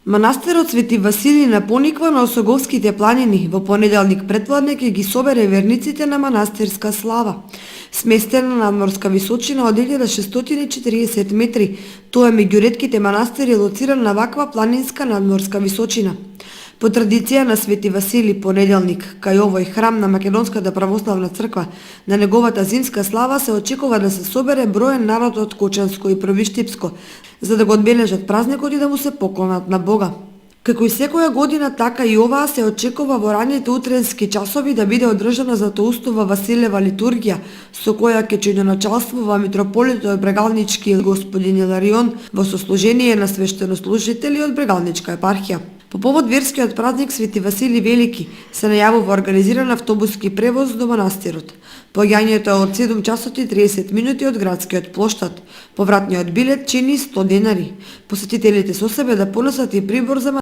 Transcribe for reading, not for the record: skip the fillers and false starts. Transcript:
Манастирот Свети Василий на Пониква на Осоговските планини во понеделник предпладне ќе ги собере верниците на манастирска слава. Сместена на надморска височина од 1640 метри, тоа е меѓу ретките манастири лоциран на ваква планинска надморска височина. По традиција на Свети Василий понеделник, кај овој храм на Македонската православна црква, на неговата зимска слава се очекува да се собере броен народ од Кочанско и Провиштипско, за да го одбележат празникот и да му се поклонат на Бога. Како и секоја година, така и оваа се очекува во раните утренски часови да биде одржана Златоустова Василева литургија, со која ќе чиноначалствува митрополитот од Брегалнички господин Иларион во сослужение на свештенослужители од Брегалничка епархија. По повод верскиот празник Свети Василий Велики се најавува организиран автобуски превоз до манастирот. Поаѓањето е од 7 часот и 30 минути од градскиот плоштад. Повратниот билет чини 100 денари. Посетителите со себе да понесат и прибор за